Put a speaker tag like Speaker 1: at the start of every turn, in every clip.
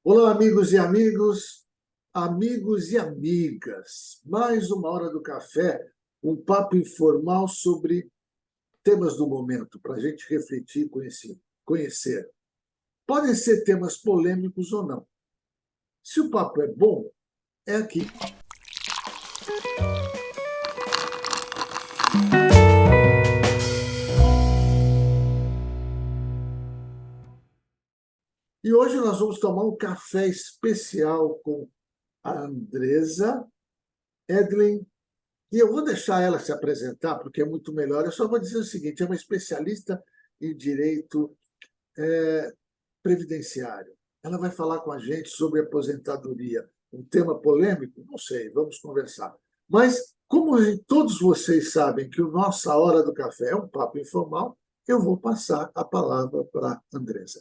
Speaker 1: Olá, amigos e amigas. Mais uma hora do café, um papo informal sobre temas do momento, para a gente refletir e conhecer. Podem ser temas polêmicos ou não. Se o papo é bom, é aqui. E hoje nós vamos tomar um café especial com a Andresa Edlen. E eu vou deixar ela se apresentar, porque é muito melhor. Eu só vou dizer o seguinte: é uma especialista em direito previdenciário. Ela vai falar com a gente sobre aposentadoria. Um tema polêmico? Não sei, vamos conversar. Mas, como todos vocês sabem que o Nossa Hora do Café é um papo informal, eu vou passar a palavra para a Andresa.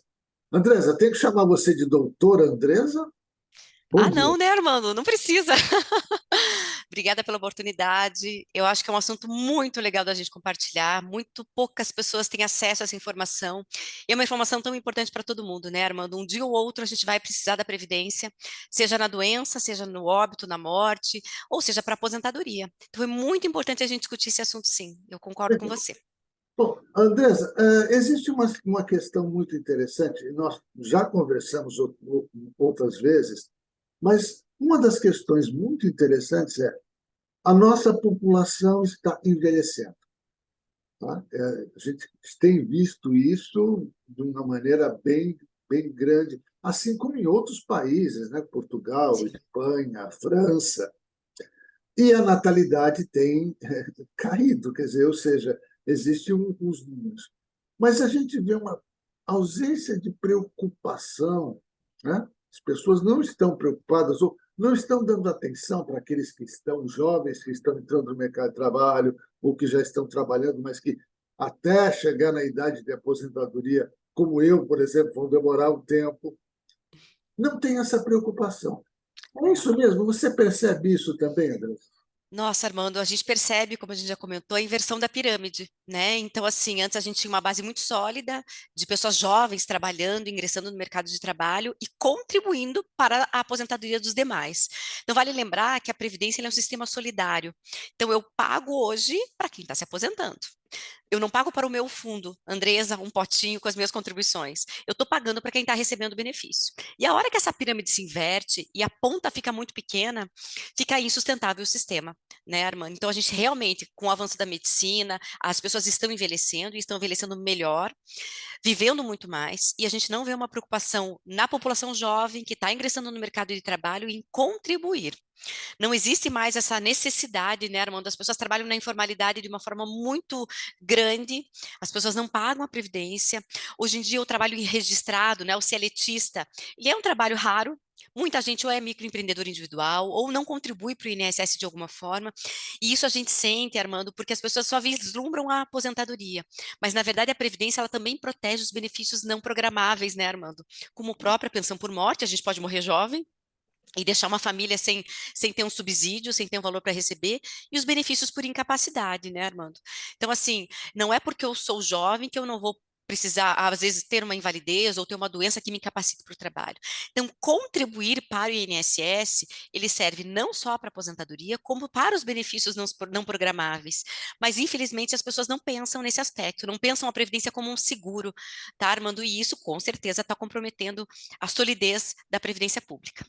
Speaker 1: Andresa, tem que chamar você de doutora Andresa? Bom
Speaker 2: Ah,
Speaker 1: dia.
Speaker 2: não, né, Armando? Não precisa. Obrigada pela oportunidade. Eu acho que é um assunto muito legal da gente compartilhar. Muito poucas pessoas têm acesso a essa informação. E é uma informação tão importante para todo mundo, né, Armando? Um dia ou outro a gente vai precisar da previdência, seja na doença, seja no óbito, na morte, ou seja para aposentadoria. Então é muito importante a gente discutir esse assunto, sim. Eu concordo com você.
Speaker 1: Bom, Andresa, existe uma questão muito interessante, e nós já conversamos outras vezes, mas uma das questões muito interessantes é a nossa população está envelhecendo. Tá? A gente tem visto isso de uma maneira bem grande, assim como em outros países, né? Portugal,
Speaker 2: Sim.
Speaker 1: Espanha, França. E a natalidade tem caído, quer dizer, ou seja, existem uns números. Mas a gente vê uma ausência de preocupação, né? As pessoas não estão preocupadas ou não estão dando atenção para aqueles que estão jovens, que estão entrando no mercado de trabalho ou que já estão trabalhando, mas que até chegar na idade de aposentadoria, como eu, por exemplo, vão demorar um tempo, não tem essa preocupação. É isso mesmo? Você percebe isso também, André?
Speaker 2: Nossa, Armando, a gente percebe, como a gente já comentou, a inversão da pirâmide, né? Então, assim, antes a gente tinha uma base muito sólida de pessoas jovens trabalhando, ingressando no mercado de trabalho e contribuindo para a aposentadoria dos demais. Então, vale lembrar que a Previdência ela é um sistema solidário. Então, eu pago hoje para quem está se aposentando. Eu não pago para o meu fundo, Andresa, um potinho com as minhas contribuições. Eu estou pagando para quem está recebendo o benefício. E a hora que essa pirâmide se inverte e a ponta fica muito pequena, fica insustentável o sistema, né, Armando? Então, a gente realmente, com o avanço da medicina, as pessoas estão envelhecendo e estão envelhecendo melhor, vivendo muito mais, e a gente não vê uma preocupação na população jovem que está ingressando no mercado de trabalho em contribuir. Não existe mais essa necessidade, né, Armando? As pessoas trabalham na informalidade de uma forma muito grande, as pessoas não pagam a previdência. Hoje em dia, o trabalho registrado, né, o seletista, ele é um trabalho raro. Muita gente ou é microempreendedor individual ou não contribui para o INSS de alguma forma. E isso a gente sente, Armando, porque as pessoas só vislumbram a aposentadoria. Mas, na verdade, a Previdência ela também protege os benefícios não programáveis, né, Armando? Como a própria pensão por morte, a gente pode morrer jovem, e deixar uma família sem ter um subsídio, sem ter um valor para receber, e os benefícios por incapacidade, né, Armando? Então, assim, não é porque eu sou jovem que eu não vou precisar, às vezes, ter uma invalidez ou ter uma doença que me incapacite para o trabalho. Então, contribuir para o INSS, ele serve não só para a aposentadoria, como para os benefícios não programáveis. Mas, infelizmente, as pessoas não pensam nesse aspecto, não pensam a Previdência como um seguro, tá, Armando? E isso, com certeza, está comprometendo a solidez da Previdência Pública.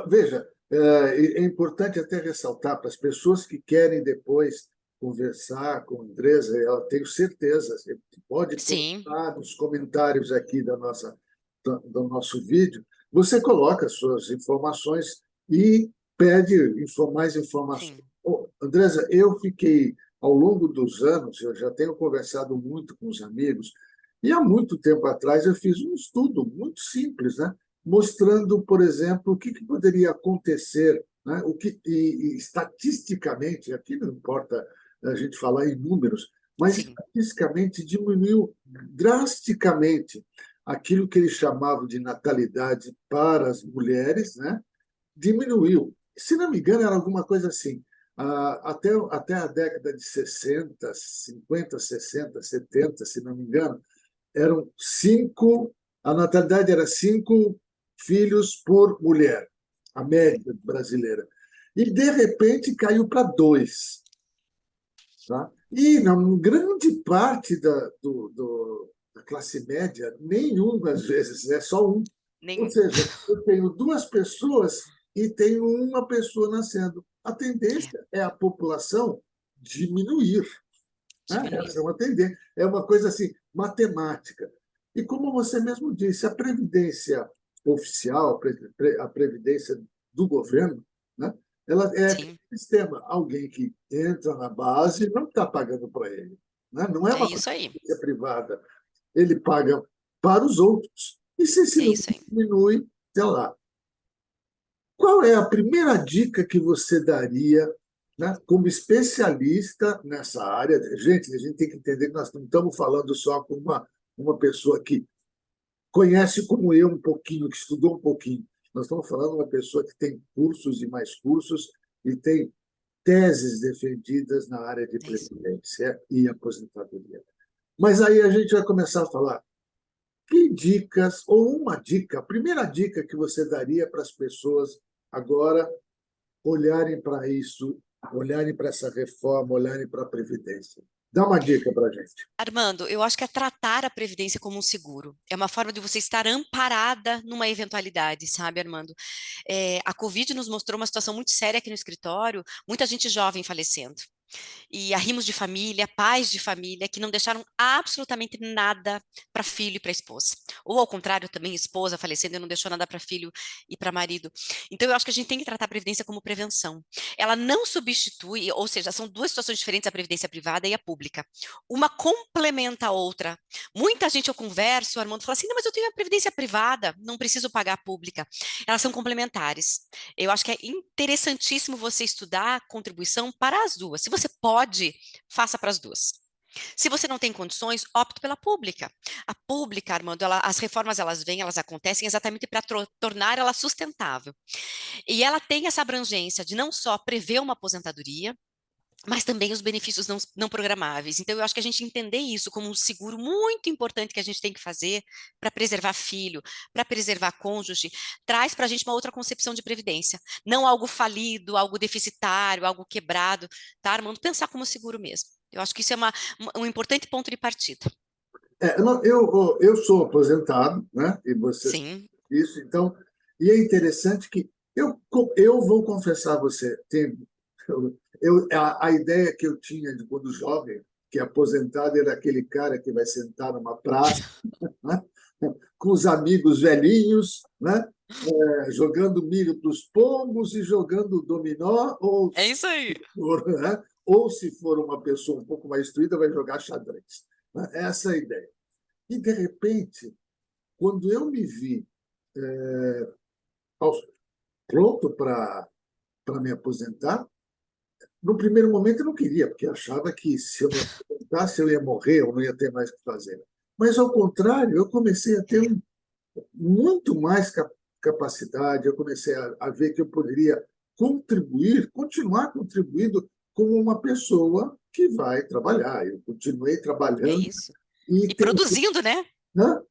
Speaker 1: Veja, é importante até ressaltar para as pessoas que querem depois conversar com a Andresa, eu tenho certeza, você pode
Speaker 2: Sim,
Speaker 1: colocar nos comentários aqui do nosso vídeo, você coloca suas informações e pede mais informações.
Speaker 2: sim.
Speaker 1: Andresa, eu fiquei, ao longo dos anos, eu já tenho conversado muito com os amigos, e há muito tempo atrás eu fiz um estudo muito simples, né? Mostrando, por exemplo, o que poderia acontecer, né? E estatisticamente, aqui não importa a gente falar em números, mas
Speaker 2: Sim,
Speaker 1: estatisticamente diminuiu drasticamente aquilo que eles chamavam de natalidade para as mulheres, né? Diminuiu. Se não me engano, era alguma coisa assim. Até a década de 60, 50, 60, 70, se não me engano, eram cinco, a natalidade era 5 filhos por mulher, a média brasileira. E, de repente, caiu para 2. Tá? E, na grande parte da classe média, nenhum, às vezes, é só um. Ou
Speaker 2: Nem...
Speaker 1: seja, eu tenho 2 pessoas e tenho uma pessoa nascendo. A
Speaker 2: É,
Speaker 1: tendência é a população diminuir. Né?
Speaker 2: diminuir.
Speaker 1: Essa é uma tendência, é uma coisa assim, matemática. E como você mesmo disse, a previdência oficial, a previdência do governo, né? Ela é aquele
Speaker 2: Sim,
Speaker 1: sistema, alguém que entra na base não está pagando para ele, né? Não é
Speaker 2: é
Speaker 1: uma
Speaker 2: isso aí.
Speaker 1: previdência privada, ele paga para os outros. E se esse
Speaker 2: É
Speaker 1: número
Speaker 2: isso aí.
Speaker 1: diminui, sei lá. Qual é a primeira dica que você daria, né, como especialista nessa área? Gente, a gente tem que entender que nós não estamos falando só com uma pessoa que conhece como eu um pouquinho, que estudou um pouquinho. Nós estamos falando de uma pessoa que tem cursos e mais cursos e tem teses defendidas na área de
Speaker 2: É isso.
Speaker 1: previdência e aposentadoria. Mas aí a gente vai começar a falar que dicas, ou uma dica, a primeira dica que você daria para as pessoas agora olharem para isso, olharem para essa reforma, olharem para a Previdência. Dá uma dica para a gente.
Speaker 2: Armando, eu acho que é tratar a previdência como um seguro. É uma forma de você estar amparada numa eventualidade, sabe, Armando? A Covid nos mostrou uma situação muito séria aqui no escritório, muita gente jovem falecendo. E arrimos de família, pais de família, que não deixaram absolutamente nada para filho e para esposa. Ou ao contrário, também esposa falecendo e não deixou nada para filho e para marido. Então, eu acho que a gente tem que tratar a previdência como prevenção. Ela não substitui, ou seja, são duas situações diferentes, a previdência privada e a pública. Uma complementa a outra. Muita gente eu converso, o Armando fala assim, não, mas eu tenho a previdência privada, não preciso pagar a pública. Elas são complementares. Eu acho que é interessantíssimo você estudar a contribuição para as duas. Se você pode, faça para as duas. Se você não tem condições, opte pela pública. A pública, Armando, as reformas elas vêm, elas acontecem exatamente para tornar ela sustentável. E ela tem essa abrangência de não só prever uma aposentadoria, mas também os benefícios não programáveis. Então, eu acho que a gente entender isso como um seguro muito importante que a gente tem que fazer para preservar filho, para preservar cônjuge, traz para a gente uma outra concepção de previdência. Não algo falido, algo deficitário, algo quebrado, tá, Armando? Pensar como seguro mesmo. Eu acho que isso é um importante ponto de partida.
Speaker 1: Eu sou aposentado, né? E você sabe
Speaker 2: Sim,
Speaker 1: isso, então, e é interessante que eu vou confessar a você, a ideia que eu tinha de quando jovem, que aposentado era aquele cara que vai sentar numa praça, né? Com os amigos velhinhos, né? Jogando milho para os pombos e jogando dominó,
Speaker 2: é isso aí.
Speaker 1: né? Ou se for uma pessoa um pouco mais instruída, vai jogar xadrez. Né? Essa é a ideia. E, de repente, quando eu me vi pronto para me aposentar, no primeiro momento eu não queria, porque achava que se eu me aposentasse eu ia morrer, eu não ia ter mais o que fazer. Mas, ao contrário, eu comecei a ter
Speaker 2: É,
Speaker 1: muito mais capacidade, eu comecei a ver que eu poderia contribuir, continuar contribuindo como uma pessoa que vai trabalhar. Eu continuei
Speaker 2: é
Speaker 1: trabalhando
Speaker 2: isso.
Speaker 1: e
Speaker 2: E
Speaker 1: tem,
Speaker 2: produzindo, né?
Speaker 1: né?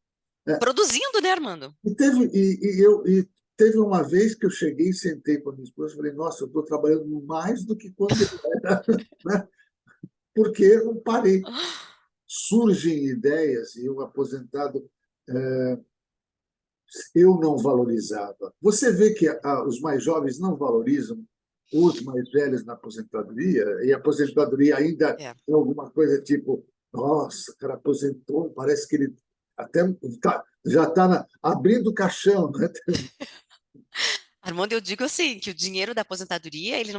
Speaker 2: Produzindo, né, Armando?
Speaker 1: Teve uma vez que eu cheguei e sentei com a minha esposa e falei, nossa, eu estou trabalhando mais do que quando eu era, né? Porque eu não parei. Surgem ideias e o aposentado eu não valorizava. Você vê que os mais jovens não valorizam os mais velhos na aposentadoria, e a aposentadoria ainda
Speaker 2: É.
Speaker 1: é alguma coisa tipo, nossa, o cara aposentou, parece que ele até já está abrindo o caixão, né?
Speaker 2: Armando, eu digo assim, que o dinheiro da aposentadoria, ele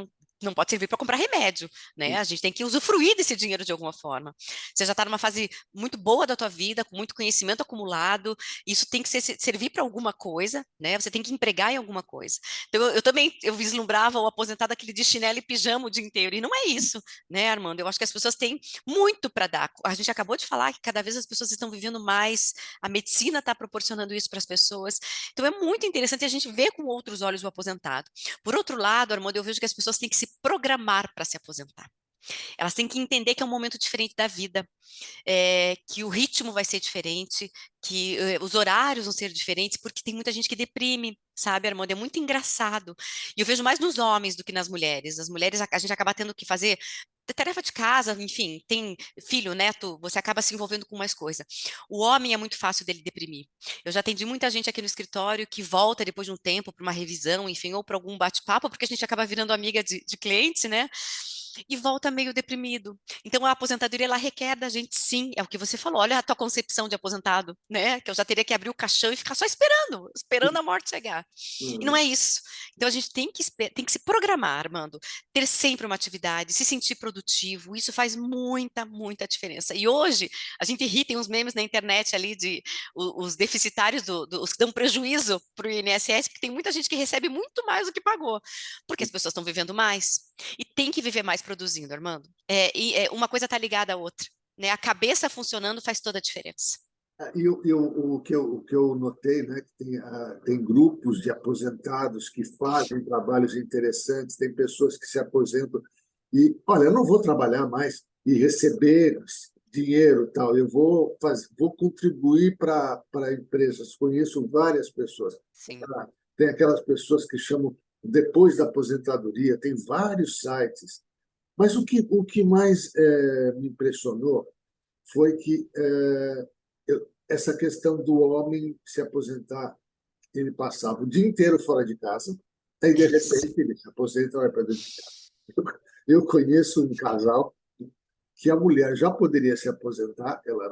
Speaker 2: não pode servir para comprar remédio, né? A gente tem que usufruir desse dinheiro de alguma forma. Você já está numa fase muito boa da tua vida, com muito conhecimento acumulado, isso tem que servir para alguma coisa, né? Você tem que empregar em alguma coisa. Então, eu também, eu vislumbrava o aposentado aquele de chinelo e pijama o dia inteiro, e não é isso, né, Armando? Eu acho que as pessoas têm muito para dar. A gente acabou de falar que cada vez as pessoas estão vivendo mais, a medicina está proporcionando isso para as pessoas, então é muito interessante a gente ver com outros olhos o aposentado. Por outro lado, Armando, eu vejo que as pessoas têm que se programar para se aposentar. Elas têm que entender que é um momento diferente da vida, que o ritmo vai ser diferente, que os horários vão ser diferentes, porque tem muita gente que deprime, sabe, Armando? É muito engraçado. E eu vejo mais nos homens do que nas mulheres. As mulheres, a gente acaba tendo que fazer tarefa de casa, enfim, tem filho, neto, você acaba se envolvendo com mais coisa. O homem é muito fácil dele deprimir. Eu já atendi muita gente aqui no escritório que volta depois de um tempo para uma revisão, enfim, ou para algum bate-papo, porque a gente acaba virando amiga de cliente, né? E volta meio deprimido. Então, a aposentadoria, ela requer da gente, sim, é o que você falou, olha a tua concepção de aposentado, né? Que eu já teria que abrir o caixão e ficar só esperando, esperando a morte chegar. E não
Speaker 1: Uhum.
Speaker 2: é isso. Então, a gente tem que se programar, Armando, ter sempre uma atividade, se sentir produtivo, isso faz muita, muita diferença. E hoje, a gente ri, tem uns memes na internet ali de os deficitários, os que dão prejuízo para o INSS, porque tem muita gente que recebe muito mais do que pagou, porque as pessoas estão vivendo mais. E tem que viver mais produzindo, Armando. Uma coisa está ligada à outra, né? A cabeça funcionando faz toda a diferença.
Speaker 1: O que eu notei, né, que tem, tem grupos de aposentados que fazem trabalhos interessantes, tem pessoas que se aposentam e, olha, eu não vou trabalhar mais e receber dinheiro, tal, vou contribuir para empresas. Conheço várias pessoas.
Speaker 2: Sim,
Speaker 1: Tem aquelas pessoas que chamam depois da aposentadoria, tem vários sites. Mas o que mais me impressionou foi que essa questão do homem se aposentar, ele passava o dia inteiro fora de casa, aí
Speaker 2: é
Speaker 1: de
Speaker 2: isso.
Speaker 1: repente ele se aposenta e vai para dentro de casa. Eu conheço um casal que a mulher já poderia se aposentar, ela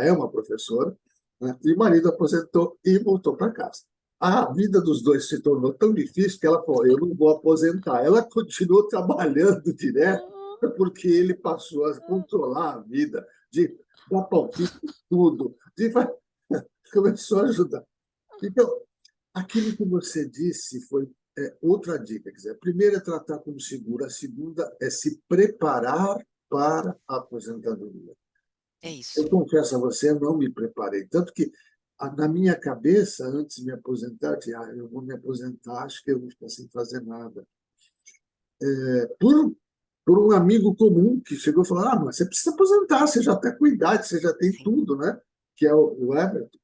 Speaker 1: é uma professora, né? E o marido aposentou e voltou para casa. A vida dos dois se tornou tão difícil que ela falou: eu não vou aposentar. Ela continuou trabalhando direto, porque ele passou a controlar a vida, de dar palpite em tudo, começou a ajudar. Então, aquilo que você disse foi outra dica. Quer dizer, a primeira é tratar como seguro, a segunda é se preparar para a aposentadoria.
Speaker 2: É isso.
Speaker 1: Eu confesso a você, eu não me preparei. Tanto que, na minha cabeça, antes de me aposentar, eu disse, eu vou me aposentar, acho que eu vou ficar sem fazer nada. Por, por um amigo comum que chegou e falou, mas você precisa aposentar, você já está com idade, você já tem
Speaker 2: Sim.
Speaker 1: tudo, né? Que é o Everton.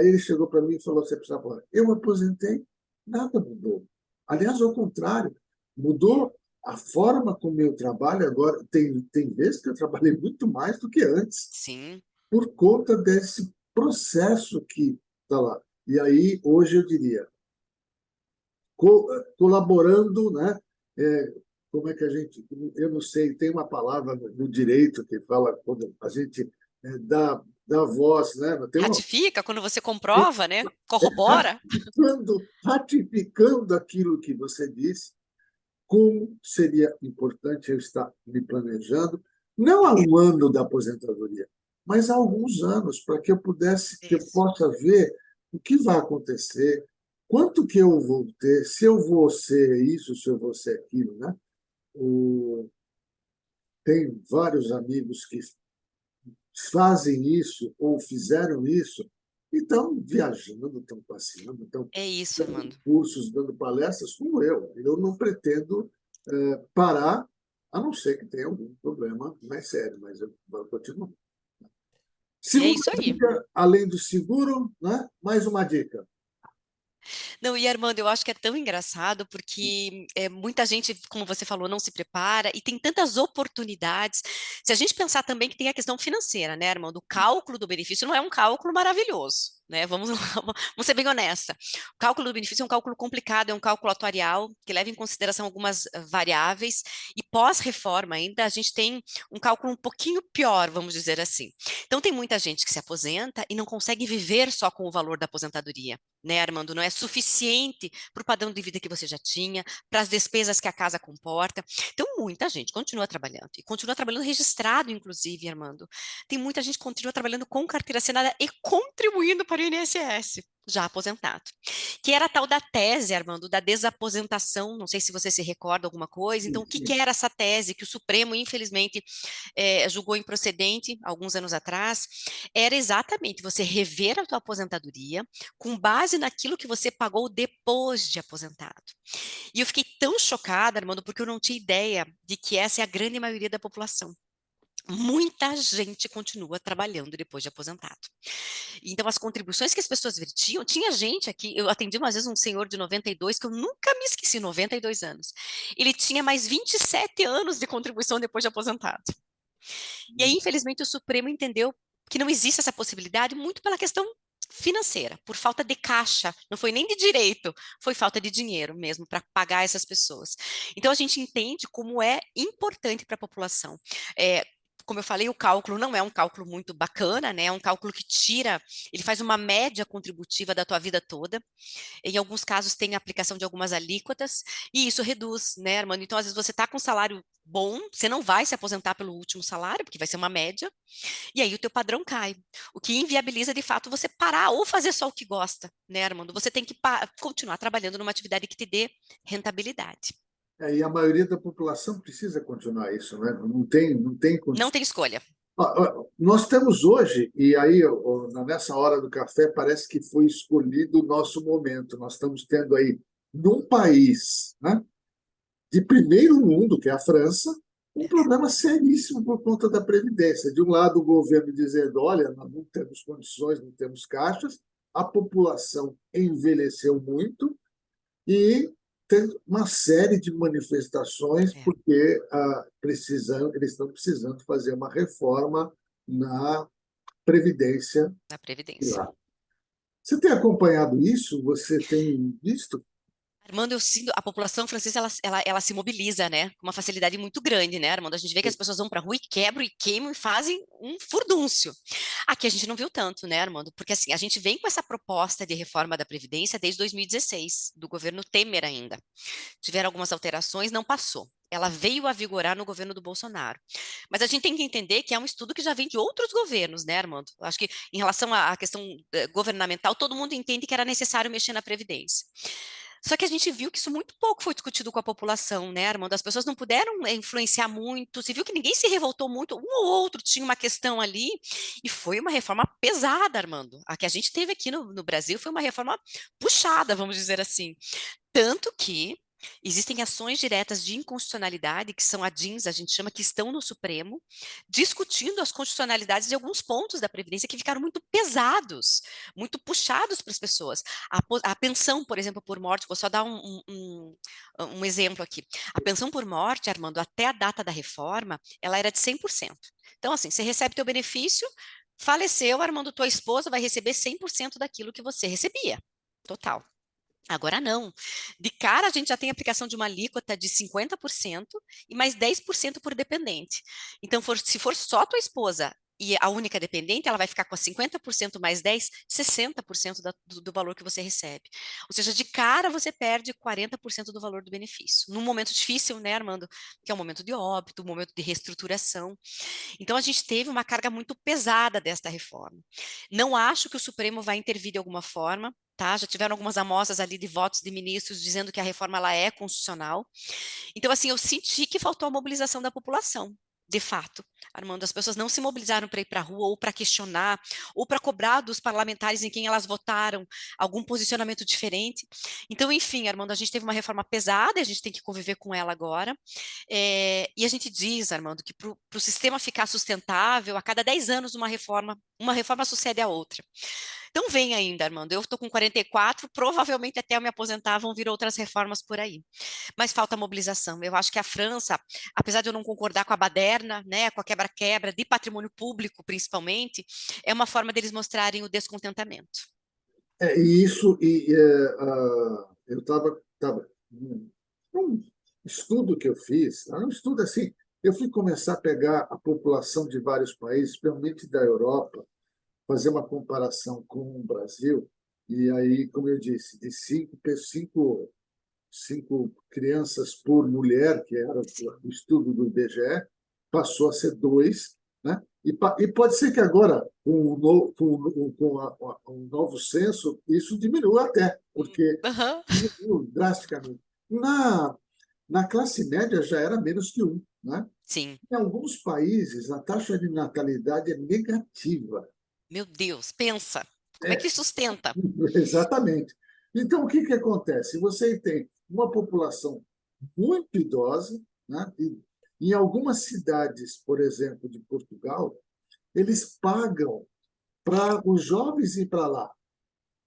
Speaker 1: Ele chegou para mim e falou: você precisa falar. Eu aposentei, nada mudou. Aliás, ao contrário, mudou a forma como eu trabalho agora. Tem vezes que eu trabalhei muito mais do que antes,
Speaker 2: Sim.
Speaker 1: por conta desse processo que está lá. E aí, hoje eu diria, colaborando, né? É, como é que a gente. Eu não sei, tem uma palavra no direito que fala quando a gente dá voz, né? Tem uma
Speaker 2: Ratifica quando você comprova, né? Corrobora.
Speaker 1: ratificando aquilo que você disse, como seria importante eu estar me planejando, não há um ano da aposentadoria, mas há alguns anos, para que
Speaker 2: É
Speaker 1: que eu
Speaker 2: isso.
Speaker 1: possa ver o que vai acontecer, quanto que eu vou ter, se eu vou ser isso, se eu vou ser aquilo, né? O, tem vários amigos que fazem isso ou fizeram isso e estão viajando, estão passeando, estão
Speaker 2: É isso,
Speaker 1: dando
Speaker 2: Armando.
Speaker 1: cursos, dando palestras como eu. Eu não pretendo parar, a não ser que tenha algum problema mais sério, mas eu vou continuar.
Speaker 2: É
Speaker 1: Segunda
Speaker 2: isso aí.
Speaker 1: dica, além do seguro, né? Mais uma dica.
Speaker 2: Não, e Armando, eu acho que é tão engraçado porque muita gente, como você falou, não se prepara e tem tantas oportunidades. Se a gente pensar também que tem a questão financeira, né, Armando? O cálculo do benefício não é um cálculo maravilhoso, né? Vamos, vamos ser bem honesta. O cálculo do benefício é um cálculo complicado, é um cálculo atuarial que leva em consideração algumas variáveis e pós-reforma ainda a gente tem um cálculo um pouquinho pior, vamos dizer assim. Então tem muita gente que se aposenta e não consegue viver só com o valor da aposentadoria, né, Armando? Não é suficiente para o padrão de vida que você já tinha, para as despesas que a casa comporta. Então, muita gente continua trabalhando, e continua trabalhando registrado, inclusive, Armando. Tem muita gente que continua trabalhando com carteira assinada e contribuindo para para o INSS, já aposentado. Que era a tal da tese, Armando, da desaposentação, não sei se você se recorda alguma coisa. Então,
Speaker 1: Sim,
Speaker 2: o que
Speaker 1: sim.
Speaker 2: era essa tese que o Supremo, infelizmente, julgou improcedente alguns anos atrás? Era exatamente você rever a tua aposentadoria com base naquilo que você pagou depois de aposentado. E eu fiquei tão chocada, Armando, porque eu não tinha ideia de que essa é a grande maioria da população. Muita gente continua trabalhando depois de aposentado. Então, as contribuições que as pessoas vertiam, tinha gente aqui, eu atendi uma vez um senhor de 92, que eu nunca me esqueci, 92 anos. Ele tinha mais 27 anos de contribuição depois de aposentado. E aí, infelizmente, o Supremo entendeu que não existe essa possibilidade, muito pela questão financeira, por falta de caixa, não foi nem de direito, foi falta de dinheiro mesmo para pagar essas pessoas. Então a gente entende como é importante para a população. Como eu falei, o cálculo não é um cálculo muito bacana, né? É um cálculo que tira, ele faz uma média contributiva da tua vida toda. Em alguns casos tem a aplicação de algumas alíquotas e isso reduz, né, Armando? Então, às vezes você está com um salário bom, você não vai se aposentar pelo último salário, porque vai ser uma média, e aí o teu padrão cai, o que inviabiliza de fato você parar ou fazer só o que gosta, né, Armando? Você tem que continuar trabalhando numa atividade que te dê rentabilidade.
Speaker 1: E a maioria da população precisa continuar isso, né? Não tem
Speaker 2: Não
Speaker 1: condição.
Speaker 2: tem escolha.
Speaker 1: Nós temos hoje, e aí nessa hora do café parece que foi escolhido o nosso momento. Nós estamos tendo aí, num país, né, de primeiro mundo, que é a França, um problema seríssimo por conta da Previdência. De um lado, o governo dizendo: olha, nós não temos condições, não temos caixas, a população envelheceu muito e tem uma série de manifestações
Speaker 2: É,
Speaker 1: porque eles estão precisando fazer uma reforma na Previdência
Speaker 2: na Previdência.
Speaker 1: lá. Você tem acompanhado isso? Você tem visto?
Speaker 2: Armando, eu sinto, a população francesa, ela se mobiliza, né, com uma facilidade muito grande, né, Armando? A gente vê que as pessoas vão para a rua e quebram e queimam e fazem um furdúncio. Aqui a gente não viu tanto, né, Armando? Porque assim, a gente vem com essa proposta de reforma da Previdência desde 2016, do governo Temer ainda. Tiveram algumas alterações, não passou. Ela veio a vigorar no governo do Bolsonaro. Mas a gente tem que entender que é um estudo que já vem de outros governos, né, Armando? Eu acho que em relação à questão governamental, todo mundo entende que era necessário mexer na Previdência. Só que a gente viu que isso muito pouco foi discutido com a população, né, Armando? As pessoas não puderam influenciar muito, se viu que ninguém se revoltou muito, um ou outro tinha uma questão ali, e foi uma reforma pesada, Armando. A que a gente teve aqui no Brasil foi uma reforma puxada, vamos dizer assim. Tanto que existem ações diretas de inconstitucionalidade, que são ADINs, a gente chama, que estão no Supremo, discutindo as constitucionalidades de alguns pontos da Previdência que ficaram muito pesados, muito puxados para as pessoas. A pensão, por exemplo, por morte, vou só dar um exemplo aqui. A pensão por morte, Armando, até a data da reforma, ela era de 100%. Então, assim, você recebe teu benefício, faleceu, Armando, tua esposa vai receber 100% daquilo que você recebia. Total. Agora não. De cara, a gente já tem aplicação de uma alíquota de 50% e mais 10% por dependente. Então, se for só tua esposa e a única dependente, ela vai ficar com 50% mais 10, 60% do valor que você recebe. Ou seja, de cara você perde 40% do valor do benefício. Num momento difícil, né, Armando? Que é um momento de óbito, um momento de reestruturação. Então, a gente teve uma carga muito pesada desta reforma. Não acho que o Supremo vai intervir de alguma forma, tá? Já tiveram algumas amostras ali de votos de ministros dizendo que a reforma ela é constitucional. Então, assim, eu senti que faltou a mobilização da população. De fato, Armando, as pessoas não se mobilizaram para ir para a rua ou para questionar, ou para cobrar dos parlamentares em quem elas votaram algum posicionamento diferente. Então, enfim, Armando, a gente teve uma reforma pesada, e a gente tem que conviver com ela agora. E a gente diz, Armando, que para o sistema ficar sustentável, a cada 10 anos uma reforma sucede a outra. Então vem ainda, Armando. Eu estou com 44, provavelmente até eu me aposentar vão vir outras reformas por aí. Mas falta mobilização. Eu acho que a França, apesar de eu não concordar com a baderna, né, com a quebra-quebra de patrimônio público, principalmente, é uma forma deles mostrarem o descontentamento.
Speaker 1: E isso, eu estava num estudo que eu fiz, um estudo assim, eu fui começar a pegar a população de vários países, principalmente da Europa, fazer uma comparação com o Brasil, e aí, como eu disse, de cinco crianças por mulher, que era
Speaker 2: Sim,
Speaker 1: o estudo do IBGE, passou a ser dois, né? E pode ser que agora, com o novo censo, isso diminua até, porque
Speaker 2: Aham.
Speaker 1: diminuiu drasticamente. Na classe média já era menos que um, né?
Speaker 2: Sim.
Speaker 1: Em alguns países, a taxa de natalidade é negativa.
Speaker 2: Meu Deus, pensa. Como é que
Speaker 1: É,
Speaker 2: sustenta?
Speaker 1: exatamente. Então, o que que acontece? Você tem uma população muito idosa, né? E em algumas cidades, por exemplo, de Portugal, eles pagam para os jovens ir para lá,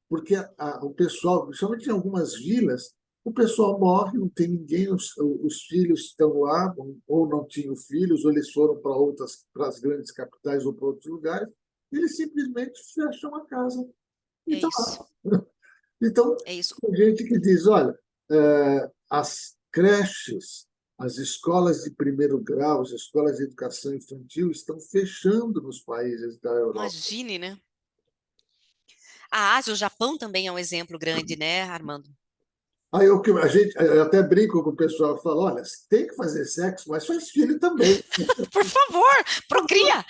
Speaker 1: porque o pessoal, principalmente em algumas vilas, o pessoal morre, não tem ninguém, os filhos estão lá, ou não tinham filhos, ou eles foram para as grandes capitais ou para outros lugares, e eles simplesmente fecham a casa e
Speaker 2: É
Speaker 1: estão
Speaker 2: isso.
Speaker 1: lá. Então,
Speaker 2: É isso.
Speaker 1: tem gente que diz, olha, as creches, as escolas de primeiro grau, as escolas de educação infantil estão fechando nos países da Europa.
Speaker 2: Imagine, né? A Ásia, o Japão também é um exemplo grande, né, Armando?
Speaker 1: Aí a gente, eu até brinco com o pessoal, falo, olha, tem que fazer sexo, mas faz filho também.
Speaker 2: Por favor, procria!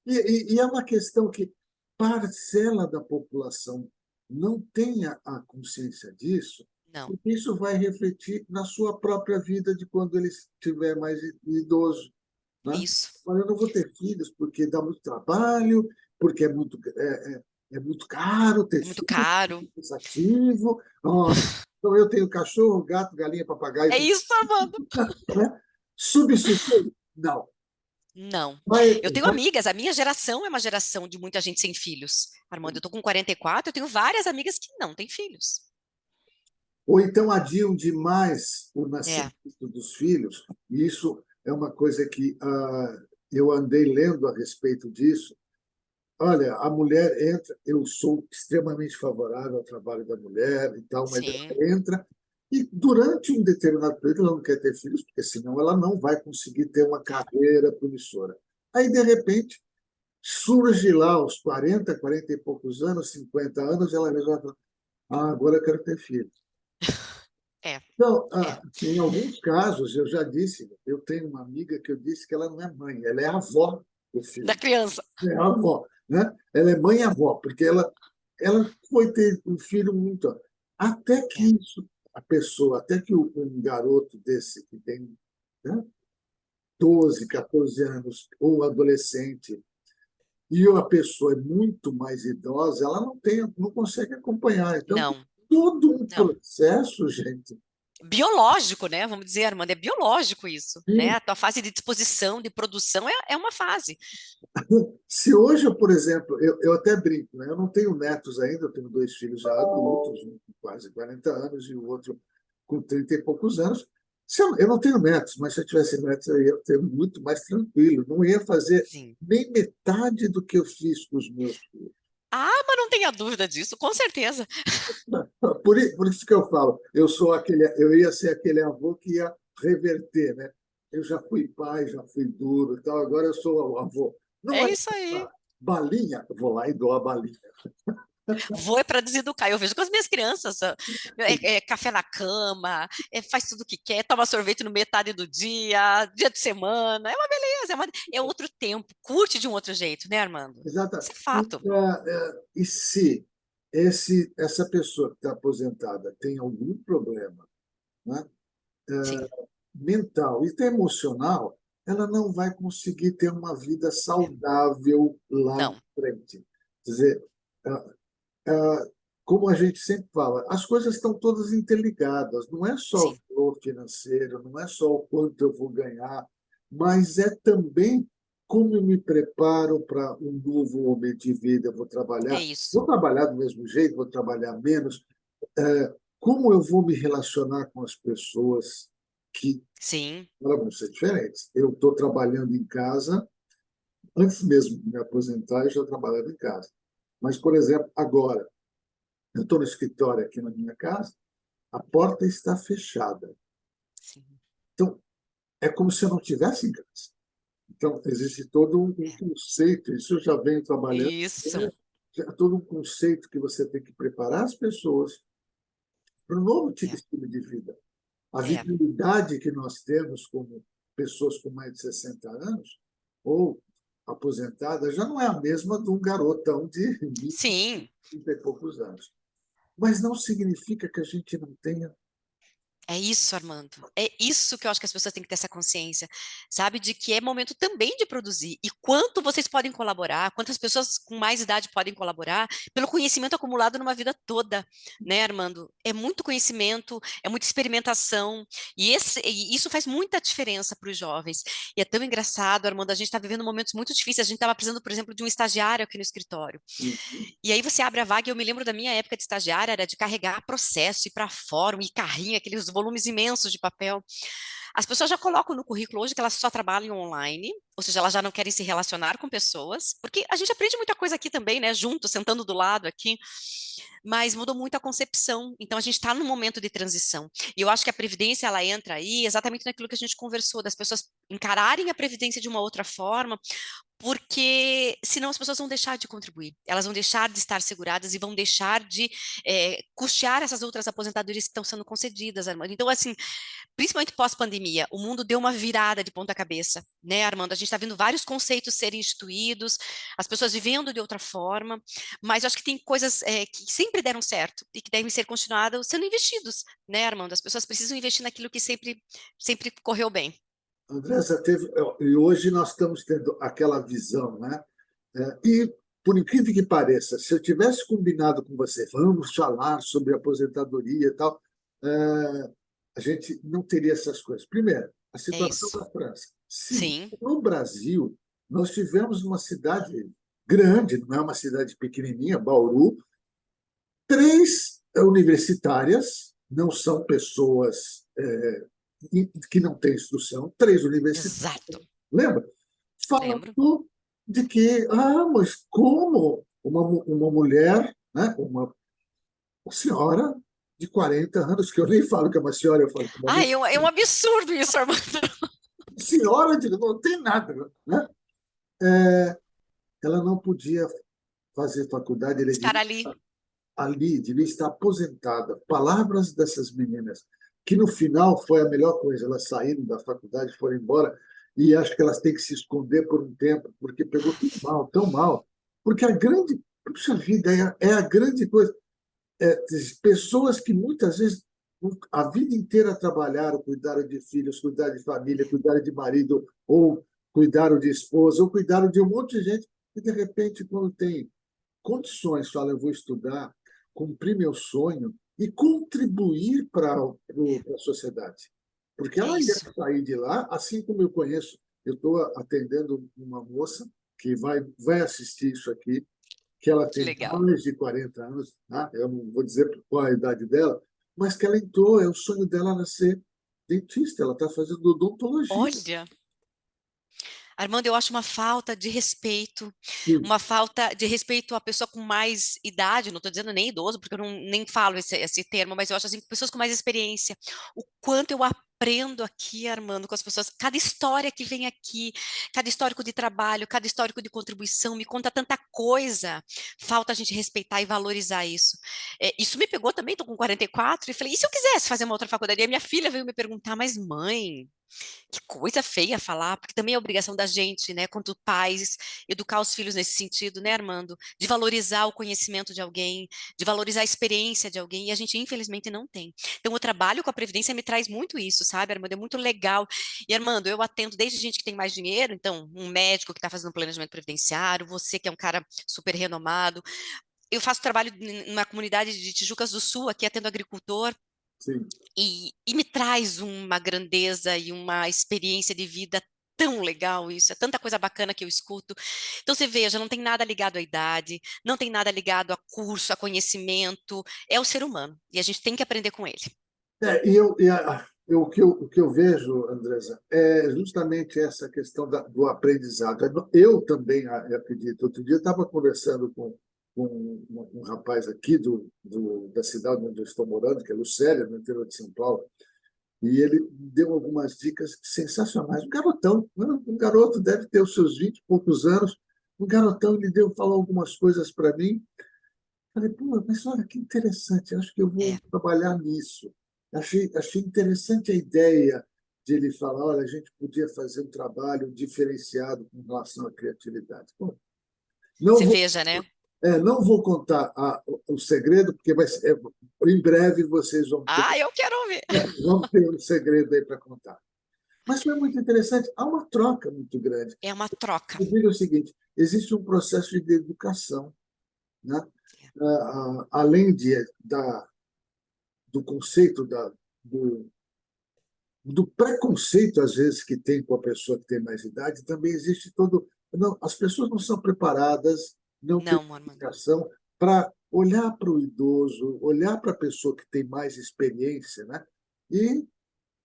Speaker 1: E é uma questão que parcela da população não tenha a consciência disso,
Speaker 2: Não,
Speaker 1: porque isso vai refletir na sua própria vida de quando ele estiver mais idoso,
Speaker 2: é
Speaker 1: né?
Speaker 2: isso.
Speaker 1: Olha, eu não vou ter filhos porque dá muito trabalho, porque é muito caro ter
Speaker 2: É muito
Speaker 1: filhos, é
Speaker 2: caro.
Speaker 1: muito cansativo. Nossa, então eu tenho cachorro, gato, galinha, papagaio,
Speaker 2: É isso, Armando.
Speaker 1: né? Substitui? Não.
Speaker 2: Não.
Speaker 1: Vai,
Speaker 2: Eu tenho
Speaker 1: vai,
Speaker 2: amigas, a minha geração é uma geração de muita gente sem filhos. Armando, eu tô com 44, eu tenho várias amigas que não têm filhos.
Speaker 1: ou então adiam demais o
Speaker 2: É,
Speaker 1: nascimento dos filhos, e isso é uma coisa que eu andei lendo a respeito disso. Olha, a mulher entra, eu sou extremamente favorável ao trabalho da mulher e tal, mas
Speaker 2: sim,
Speaker 1: ela entra e durante um determinado período ela não quer ter filhos, porque senão ela não vai conseguir ter uma
Speaker 2: é,
Speaker 1: carreira promissora. Aí, de repente, surge lá aos 40, 40 e poucos anos, 50 anos, ela resolve falar, agora eu quero ter filho.
Speaker 2: é,
Speaker 1: Então,
Speaker 2: é.
Speaker 1: em alguns casos, eu já disse, eu tenho uma amiga que eu disse que ela não é mãe, ela é avó do
Speaker 2: Da
Speaker 1: filho.
Speaker 2: criança.
Speaker 1: É avó, né? Ela é mãe e avó, porque ela foi ter um filho muito. Até
Speaker 2: É,
Speaker 1: que isso, a pessoa, até que um garoto desse que tem, né, 12,
Speaker 2: sim.
Speaker 1: 14 anos, ou adolescente, e a pessoa é muito mais idosa, ela não consegue acompanhar. Então,
Speaker 2: Não,
Speaker 1: todo um
Speaker 2: não.
Speaker 1: processo, gente.
Speaker 2: Biológico, né? Vamos dizer, Armando, é biológico isso, né?
Speaker 1: E
Speaker 2: A tua fase de disposição, de produção é uma fase.
Speaker 1: se hoje, por exemplo, eu até brinco, né? Eu não tenho netos ainda, eu tenho dois filhos já adultos, um com quase 40 anos e o outro com 30 e poucos anos. Se eu não tenho netos, mas se eu tivesse netos, eu ia ter muito mais tranquilo. Não ia fazer
Speaker 2: Sim.
Speaker 1: nem metade do que eu fiz com os meus filhos.
Speaker 2: Ah, mas não tenha dúvida disso, com certeza.
Speaker 1: Por isso que eu falo, eu ia ser aquele avô que ia reverter, né? Eu já fui pai, já fui duro, e tal, agora eu sou o avô. Não
Speaker 2: É
Speaker 1: é
Speaker 2: isso aí.
Speaker 1: balinha, eu vou lá e dou a balinha.
Speaker 2: Vou é para deseducar. Eu vejo com as minhas crianças, é café na cama, faz tudo o que quer, toma sorvete no metade do dia, dia de semana. É uma beleza, é outro tempo. Curte de um outro jeito, né, Armando?
Speaker 1: Exata.
Speaker 2: Isso é fato.
Speaker 1: E se essa pessoa que está aposentada tem algum problema, né,
Speaker 2: Sim.
Speaker 1: mental e até emocional, ela não vai conseguir ter uma vida
Speaker 2: É.
Speaker 1: saudável lá na
Speaker 2: Não,
Speaker 1: frente. Quer dizer, ah, como a gente sempre fala, as coisas estão todas interligadas. Não é só o
Speaker 2: sim.
Speaker 1: valor financeiro, não é só o quanto eu vou ganhar, mas é também como eu me preparo para um novo momento de vida. Eu
Speaker 2: É isso.
Speaker 1: vou trabalhar do mesmo jeito, vou trabalhar menos. Como eu vou me relacionar com as pessoas que
Speaker 2: Sim,
Speaker 1: elas vão ser diferentes. Eu estou trabalhando em casa, antes mesmo de me aposentar, eu já trabalhava em casa. Mas, por exemplo, agora, eu estou no escritório aqui na minha casa, a porta está fechada.
Speaker 2: sim.
Speaker 1: Então, é como se eu não estivesse em casa. Então, existe todo um
Speaker 2: É.
Speaker 1: conceito, isso eu já venho trabalhando,
Speaker 2: Isso.
Speaker 1: todo um conceito que você tem que preparar as pessoas para um novo
Speaker 2: É.
Speaker 1: estilo de vida. A
Speaker 2: É.
Speaker 1: vitalidade que nós temos como pessoas com mais de 60 anos ou aposentada já não é a mesma de um garotão de 20
Speaker 2: Sim.
Speaker 1: e poucos anos. Mas não significa que a gente não tenha.
Speaker 2: É isso, Armando. É isso que eu acho que as pessoas têm que ter essa consciência, sabe? De que é momento também de produzir. E quanto vocês podem colaborar, quantas pessoas com mais idade podem colaborar, pelo conhecimento acumulado numa vida toda, né, Armando? É muito conhecimento, é muita experimentação, e isso faz muita diferença para os jovens. E é tão engraçado, Armando, a gente está vivendo momentos muito difíceis. A gente estava precisando, por exemplo, de um estagiário aqui no escritório. E aí você abre a vaga, e eu me lembro da minha época de estagiária, era de carregar processo, ir para fórum, e carrinho, aqueles volumes imensos de papel. As pessoas já colocam no currículo hoje que elas só trabalham online, ou seja, elas já não querem se relacionar com pessoas, porque a gente aprende muita coisa aqui também, né, junto, sentando do lado aqui, mas mudou muito a concepção. Então a gente está num momento de transição. E eu acho que a previdência ela entra aí exatamente naquilo que a gente conversou, das pessoas encararem a previdência de uma outra forma, porque senão as pessoas vão deixar de contribuir, elas vão deixar de estar seguradas e vão deixar de custear essas outras aposentadorias que estão sendo concedidas, Armando. Então, assim, principalmente pós-pandemia, o mundo deu uma virada de ponta cabeça, né, Armando? A gente está vendo vários conceitos serem instituídos, as pessoas vivendo de outra forma, mas eu acho que tem coisas que sempre deram certo e que devem ser continuadas sendo investidos, né, Armando? As pessoas precisam investir naquilo que sempre correu bem.
Speaker 1: Andressa, e hoje nós estamos tendo aquela visão, né? E, por incrível que pareça, se eu tivesse combinado com você, vamos falar sobre aposentadoria e tal, é, a gente não teria essas coisas. Primeiro, a
Speaker 2: É
Speaker 1: situação
Speaker 2: isso.
Speaker 1: da França. Segundo,
Speaker 2: Sim,
Speaker 1: no Brasil, nós tivemos uma cidade grande, não é uma cidade pequenininha, Bauru, três universitárias, não são pessoas que não têm instrução, três universitárias,
Speaker 2: exato.
Speaker 1: lembra?
Speaker 2: Lembro.
Speaker 1: Falando de que, mas como uma mulher, né, uma senhora de 40 anos, que eu nem falo que é uma senhora, eu falo que é uma
Speaker 2: Ai, é um absurdo isso, Armando.
Speaker 1: senhora, não tem nada, né? Ela não podia fazer faculdade, ela
Speaker 2: Estar
Speaker 1: devia
Speaker 2: ali.
Speaker 1: ali, devia estar aposentada. Palavras dessas meninas, que no final foi a melhor coisa, elas saíram da faculdade, foram embora, e acho que elas têm que se esconder por um tempo, porque pegou tão mal, porque a grande, puxa vida, é a grande coisa. Pessoas que muitas vezes a vida inteira trabalharam, cuidaram de filhos, cuidaram de família, cuidaram de marido, ou cuidaram de esposa, ou cuidaram de um monte de gente, e de repente, quando tem condições, fala, eu vou estudar, cumprir meu sonho e contribuir para a sociedade. Porque
Speaker 2: É
Speaker 1: ela ia
Speaker 2: isso.
Speaker 1: sair de lá, assim como eu conheço, eu estou atendendo uma moça que vai assistir isso aqui, que ela
Speaker 2: Que
Speaker 1: tem
Speaker 2: legal.
Speaker 1: mais de 40 anos, tá? Eu não vou dizer qual a idade dela, mas que ela entrou, o sonho dela era ser dentista, ela está fazendo odontologia.
Speaker 2: Olha, Armando, eu acho
Speaker 1: Sim,
Speaker 2: uma falta de respeito à pessoa com mais idade, não estou dizendo nem idoso, porque eu não, nem falo esse termo, mas eu acho assim, pessoas com mais experiência. O quanto eu aprendo aqui, Armando, com as pessoas, cada história que vem aqui, cada histórico de trabalho, cada histórico de contribuição, me conta tanta coisa. Falta a gente respeitar e valorizar isso. Isso me pegou também, estou com 44, e falei, e se eu quisesse fazer uma outra faculdade? E a minha filha veio me perguntar, mas mãe, que coisa feia falar, porque também é obrigação da gente, né, quanto pais, educar os filhos nesse sentido, né, Armando? De valorizar o conhecimento de alguém, de valorizar a experiência de alguém, e a gente, infelizmente, não tem. Então, o trabalho com a Previdência me traz muito isso, sabe, Armando? É muito legal. E, Armando, eu atendo desde gente que tem mais dinheiro, então, um médico que está fazendo planejamento previdenciário, você que é um cara super renomado. Eu faço trabalho numa comunidade de Tijucas do Sul, aqui atendo agricultor,
Speaker 1: sim.
Speaker 2: e me traz uma grandeza e uma experiência de vida tão legal isso, é tanta coisa bacana que eu escuto. Então você veja, não tem nada ligado à idade, não tem nada ligado a curso, a conhecimento, é o ser humano e a gente tem que aprender com ele.
Speaker 1: O que eu vejo, Andresa, é justamente essa questão do aprendizado. Eu também acredito. Outro dia eu estava conversando com um rapaz aqui da cidade onde eu estou morando, que é Lucélia, no interior de São Paulo, e ele deu algumas dicas sensacionais. Um garotão, né? Um garoto deve ter os seus 20 e poucos anos, um garotão, falou algumas coisas para mim. Falei, pô, mas olha que interessante, acho que eu vou
Speaker 2: É,
Speaker 1: trabalhar nisso. Achei interessante a ideia de ele falar, olha, a gente podia fazer um trabalho diferenciado com relação à criatividade. Bom, não
Speaker 2: Você
Speaker 1: vou,
Speaker 2: veja, né?
Speaker 1: não vou contar o segredo, porque em breve vocês
Speaker 2: Ah, eu quero ver.
Speaker 1: vão ter um segredo aí para contar. Mas foi muito interessante, há uma troca muito grande.
Speaker 2: É uma troca.
Speaker 1: Eu digo o seguinte, existe um processo de educação, né? Além do conceito do preconceito, às vezes, que tem com a pessoa que tem mais idade, também existe todo. Não, as pessoas não são preparadas, não têm
Speaker 2: Não, Armando.
Speaker 1: educação para olhar para o idoso, olhar para a pessoa que tem mais experiência, né? E,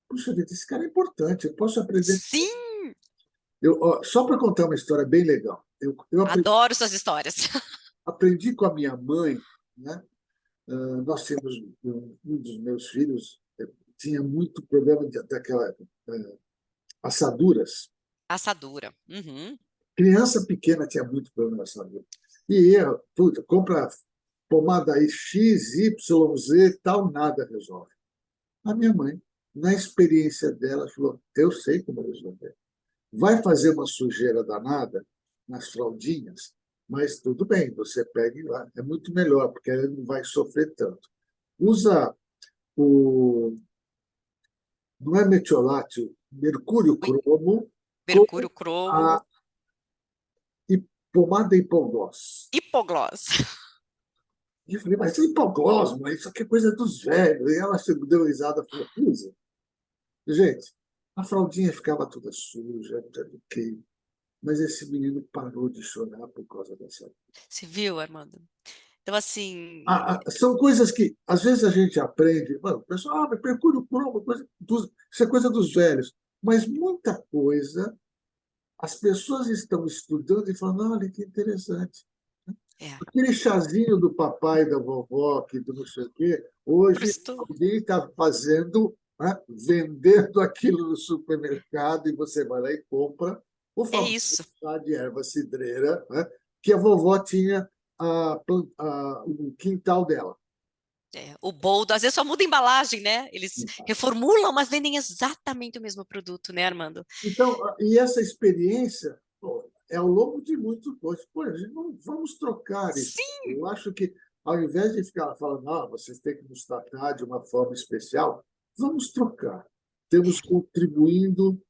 Speaker 1: puxa vida, esse cara é importante, eu posso aprender.
Speaker 2: Sim,
Speaker 1: Só para contar uma história bem legal, eu
Speaker 2: adoro suas histórias.
Speaker 1: aprendi com a minha mãe, né? Nós tínhamos um dos meus filhos tinha muito problema daquela assaduras.
Speaker 2: Assadura. Uhum.
Speaker 1: Criança pequena tinha muito problema de assadura. E eu, puta, compra pomada aí X, Y, Z, tal, nada resolve. A minha mãe, na experiência dela, falou: eu sei como resolver. Vai fazer uma sujeira danada nas fraldinhas, mas tudo bem, você pega e lá. É muito melhor, porque ela não vai sofrer tanto. Usa o. Não é metiolate, mercúrio
Speaker 2: Ui,
Speaker 1: cromo com
Speaker 2: mercúrio cromo,
Speaker 1: a pomada hipoglós.
Speaker 2: hipoglós.
Speaker 1: E eu falei, mas isso é hipoglós, mas isso aqui é coisa dos velhos. E ela se deu risada e falou, usa. Gente, a fraldinha ficava toda suja, ok. Mas esse menino parou de chorar por causa dessa.
Speaker 2: Você viu, Armando? Então, assim,
Speaker 1: São coisas que, às vezes, a gente aprende. Mano, o pessoal, mas mercúrio cromo, isso é coisa dos velhos. Mas muita coisa, as pessoas estão estudando e falando, olha que interessante.
Speaker 2: é,
Speaker 1: Aquele chazinho do papai e da vovó, que do não sei o quê, hoje
Speaker 2: prestou.
Speaker 1: alguém está fazendo, né, vendendo aquilo no supermercado e você vai lá e compra o
Speaker 2: É
Speaker 1: famoso
Speaker 2: isso.
Speaker 1: chá de erva cidreira, né, que a vovó tinha o quintal dela.
Speaker 2: É, o boldo, às vezes só muda a embalagem, né? Eles reformulam, mas vendem exatamente o mesmo produto, né, Armando?
Speaker 1: Então, e essa experiência pô, é ao longo de muitos coisas. Pô, a gente não vamos trocar isso.
Speaker 2: Sim,
Speaker 1: Eu acho que, ao invés de ficar falando, não, vocês têm que nos tratar de uma forma especial, vamos trocar. Temos contribuindo,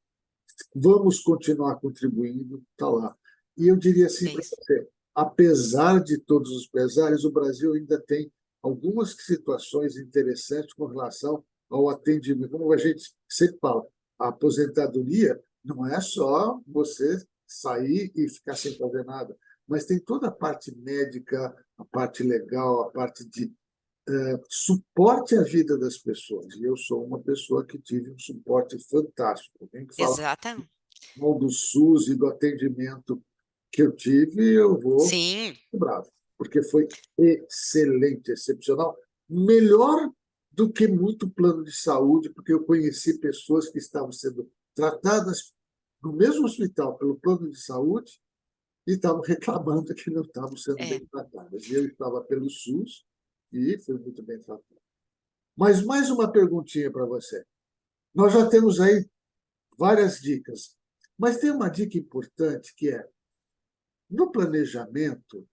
Speaker 1: vamos continuar contribuindo, está lá. E eu diria assim
Speaker 2: é
Speaker 1: para
Speaker 2: isso.
Speaker 1: você, apesar de todos os pesares, o Brasil ainda tem algumas situações interessantes com relação ao atendimento. Como a gente sempre fala, a aposentadoria não é só você sair e ficar sem fazer nada, mas tem toda a parte médica, a parte legal, a parte de suporte à vida das pessoas. E eu sou uma pessoa que tive um suporte fantástico. Alguém que fala
Speaker 2: Exata.
Speaker 1: mal do SUS e do atendimento que eu tive, eu vou
Speaker 2: Sim,
Speaker 1: bravo, porque foi excelente, excepcional, melhor do que muito plano de saúde, porque eu conheci pessoas que estavam sendo tratadas no mesmo hospital pelo plano de saúde e estavam reclamando que não estavam sendo
Speaker 2: é.
Speaker 1: bem tratadas. E eu estava pelo SUS e fui muito bem tratado. Mas mais uma perguntinha para você. Nós já temos aí várias dicas, mas tem uma dica importante que é no planejamento,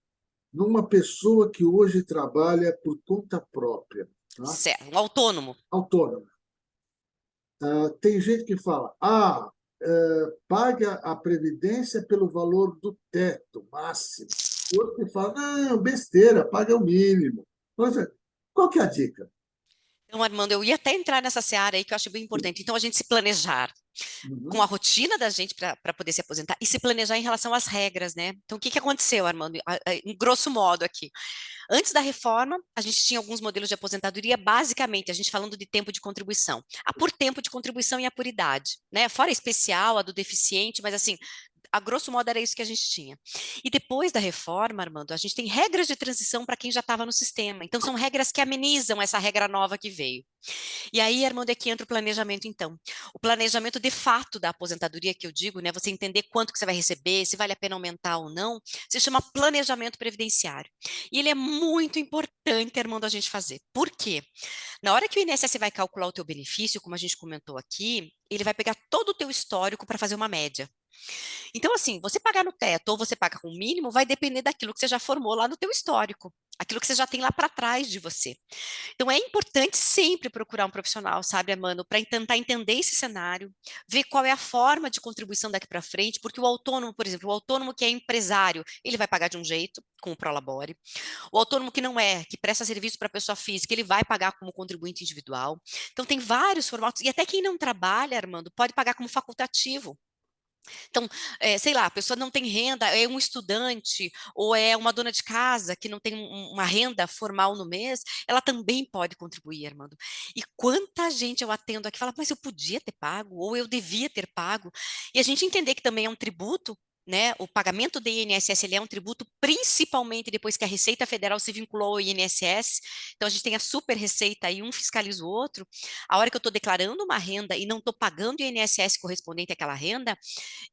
Speaker 1: numa pessoa que hoje trabalha por conta própria, tá?
Speaker 2: Certo. Um autônomo.
Speaker 1: Autônoma. Tem gente que fala, paga a previdência pelo valor do teto máximo. E outro que fala, não, besteira, paga o mínimo. Então, qual que é a dica?
Speaker 2: Então, Armando, eu ia até entrar nessa seara aí que eu acho bem importante. Então, a gente se planejar com a
Speaker 1: Uhum.
Speaker 2: rotina da gente para poder se aposentar e se planejar em relação às regras, né? Então, o que que aconteceu, Armando? Em grosso modo aqui. Antes da reforma, a gente tinha alguns modelos de aposentadoria, basicamente, a gente falando de tempo de contribuição. A por tempo de contribuição e a por idade, né? Fora a especial, a do deficiente, mas assim, a grosso modo era isso que a gente tinha. E depois da reforma, Armando, a gente tem regras de transição para quem já estava no sistema. Então, são regras que amenizam essa regra nova que veio. E aí, Armando, é que entra o planejamento, então. O planejamento de fato da aposentadoria, que eu digo, né? Você entender quanto que você vai receber, se vale a pena aumentar ou não, se chama planejamento previdenciário. E ele é muito importante, Armando, a gente fazer. Por quê? Na hora que o INSS vai calcular o teu benefício, como a gente comentou aqui, ele vai pegar todo o teu histórico para fazer uma média. Então, assim, você pagar no teto ou você paga com o mínimo, vai depender daquilo que você já formou lá no teu histórico, aquilo que você já tem lá para trás de você. Então, é importante sempre procurar um profissional, sabe, Amanda, para tentar entender esse cenário, ver qual é a forma de contribuição daqui para frente, porque o autônomo, por exemplo, o autônomo que é empresário, ele vai pagar de um jeito, com o Prolabore. O autônomo que não é, que presta serviço para pessoa física, ele vai pagar como contribuinte individual. Então, tem vários formatos, e até quem não trabalha, Armando, pode pagar como facultativo. Então, sei lá, a pessoa não tem renda, é um estudante ou é uma dona de casa que não tem uma renda formal no mês, ela também pode contribuir, Armando. E quanta gente eu atendo aqui fala, mas eu podia ter pago, ou eu devia ter pago. E a gente entender que também é um tributo, né? O pagamento do INSS ele é um tributo, principalmente depois que a Receita Federal se vinculou ao INSS. Então a gente tem a super receita e um fiscaliza o outro. A hora que eu estou declarando uma renda e não estou pagando o INSS correspondente àquela renda,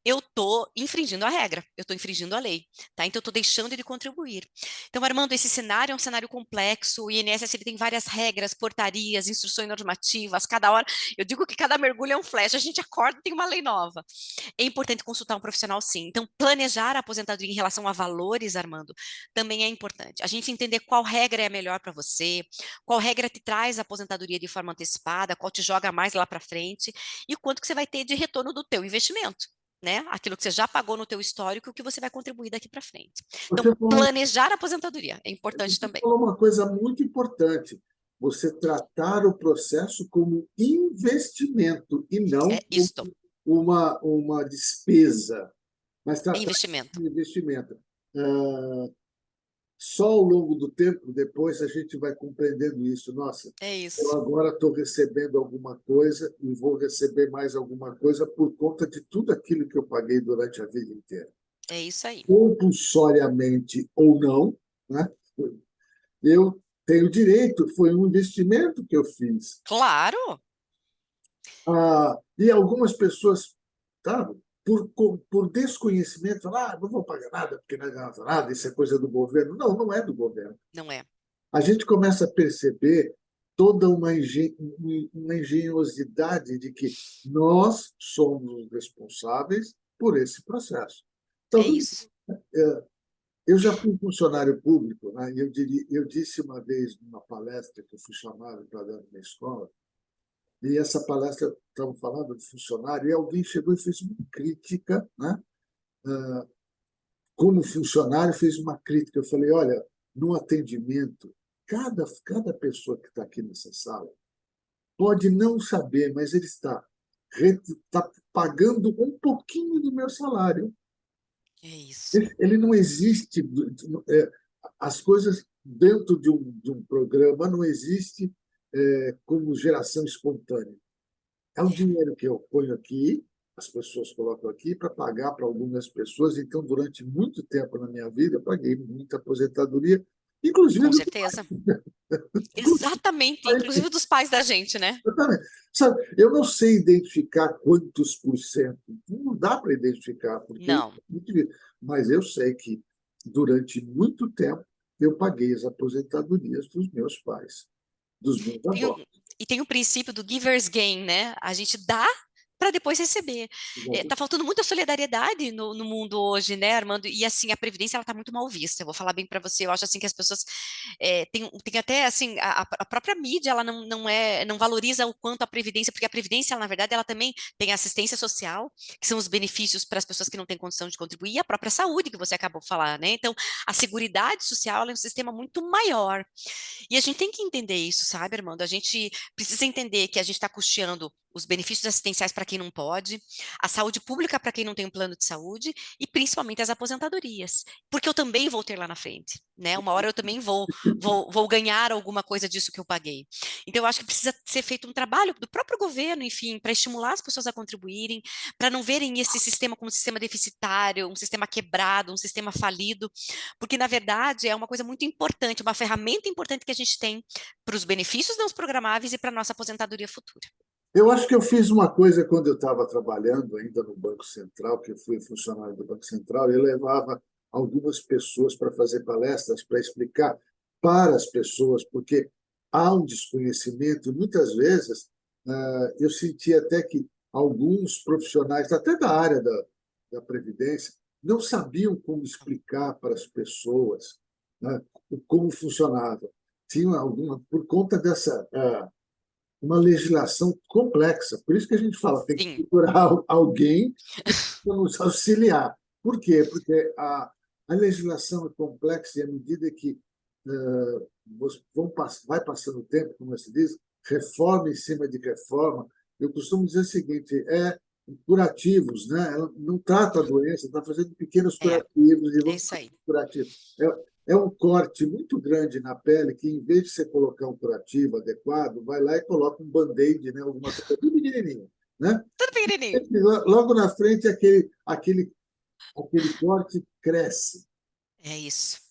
Speaker 2: eu estou infringindo a regra, eu estou infringindo a lei, tá? Então, eu estou deixando de contribuir. Então, Armando, esse cenário é um cenário complexo, o INSS ele tem várias regras, portarias, instruções normativas, cada hora, eu digo que cada mergulho é um flash, a gente acorda e tem uma lei nova. É importante consultar um profissional, sim. Então, planejar a aposentadoria em relação a valores, Armando, também é importante. A gente entender qual regra é a melhor para você, qual regra te traz a aposentadoria de forma antecipada, qual te joga mais lá para frente, e quanto que você vai ter de retorno do teu investimento, né? Aquilo que você já pagou no teu histórico, o que você vai contribuir daqui para frente. Então,
Speaker 1: Você falou,
Speaker 2: planejar a aposentadoria é importante
Speaker 1: você
Speaker 2: também.
Speaker 1: falou uma coisa muito importante. Você tratar o processo como investimento e
Speaker 2: É
Speaker 1: não como
Speaker 2: isto,
Speaker 1: uma despesa, mas
Speaker 2: é
Speaker 1: tratar
Speaker 2: investimento.
Speaker 1: de investimento. Só ao longo do tempo, depois, a gente vai compreendendo isso. Nossa,
Speaker 2: É
Speaker 1: eu
Speaker 2: isso.
Speaker 1: agora estou recebendo alguma coisa e vou receber mais alguma coisa por conta de tudo aquilo que eu paguei durante a vida inteira.
Speaker 2: É isso aí.
Speaker 1: Compulsoriamente ou não, né? Eu tenho direito, foi um investimento que eu fiz.
Speaker 2: Claro,
Speaker 1: E algumas pessoas, tá, por desconhecimento, falam, não vou pagar nada, porque não adianta nada, isso é coisa do governo. Não, não é do governo.
Speaker 2: não é.
Speaker 1: A gente começa a perceber toda uma engenhosidade de que nós somos os responsáveis por esse processo.
Speaker 2: É
Speaker 1: Então,
Speaker 2: isso.
Speaker 1: eu já fui funcionário público, né? Eu disse uma vez numa palestra que eu fui chamado para dar na escola, e essa palestra estava falando de funcionário, e alguém chegou e fez uma crítica, né? Como funcionário, fez uma crítica. Eu falei, olha, no atendimento, cada pessoa que está aqui nessa sala pode não saber, mas ele está pagando um pouquinho do meu salário.
Speaker 2: É isso.
Speaker 1: Ele não existe. As coisas dentro de um programa não existe como geração espontânea. É um dinheiro que eu ponho aqui, as pessoas colocam aqui para pagar para algumas pessoas. Então, durante muito tempo na minha vida, eu paguei muita aposentadoria, inclusive
Speaker 2: Com
Speaker 1: do
Speaker 2: certeza. Exatamente, inclusive dos pais da gente, né?
Speaker 1: exatamente. Sabe, eu não sei identificar quantos por cento, não dá para identificar, porque
Speaker 2: Não.
Speaker 1: mas eu sei que durante muito tempo eu paguei as aposentadorias dos meus pais, dos meus
Speaker 2: Tem
Speaker 1: avós.
Speaker 2: o- e tem o princípio do giver's gain, né? A gente dá para depois receber. Tá faltando muita solidariedade no mundo hoje, né, Armando? E assim, a previdência ela tá muito mal vista. Eu vou falar bem para você. Eu acho assim que as pessoas tem até assim a própria mídia ela não valoriza o quanto a previdência, porque a previdência, ela, na verdade, ela também tem assistência social, que são os benefícios para as pessoas que não têm condição de contribuir, e a própria saúde que você acabou de falar, né? Então, a seguridade social ela é um sistema muito maior. E a gente tem que entender isso, sabe, Armando? A gente precisa entender que a gente está custeando os benefícios assistenciais para quem quem não pode, a saúde pública para quem não tem um plano de saúde e principalmente as aposentadorias, porque eu também vou ter lá na frente, né? Uma hora eu também vou ganhar alguma coisa disso que eu paguei. Então, eu acho que precisa ser feito um trabalho do próprio governo, enfim, para estimular as pessoas a contribuírem, para não verem esse sistema como um sistema deficitário, um sistema quebrado, um sistema falido, porque, na verdade, é uma coisa muito importante, uma ferramenta importante que a gente tem para os benefícios não programáveis e para a nossa aposentadoria futura.
Speaker 1: Eu acho que eu fiz uma coisa quando eu estava trabalhando ainda no Banco Central, que eu fui funcionário do Banco Central, eu levava algumas pessoas para fazer palestras, para explicar para as pessoas, porque há um desconhecimento, muitas vezes eu sentia até que alguns profissionais, até da área da Previdência, não sabiam como explicar para as pessoas, né, como funcionava. Tinha alguma, por conta dessa uma legislação complexa. Por isso que a gente fala, tem que
Speaker 2: Sim,
Speaker 1: procurar alguém para nos auxiliar. Por quê? Porque a legislação é complexa e à medida que vai passando o tempo, como se diz, reforma em cima de reforma, eu costumo dizer o seguinte, curativos, né? Ela não trata a doença, está fazendo pequenos
Speaker 2: é,
Speaker 1: curativos e
Speaker 2: é
Speaker 1: vamos
Speaker 2: isso
Speaker 1: fazer
Speaker 2: aí.
Speaker 1: curativos. É um corte muito grande na pele que, em vez de você colocar um curativo adequado, vai lá e coloca um band-aid, né? Alguma coisa bem pequenininha, né?
Speaker 2: Tudo pequenininho.
Speaker 1: Logo na frente, aquele corte cresce.
Speaker 2: É isso.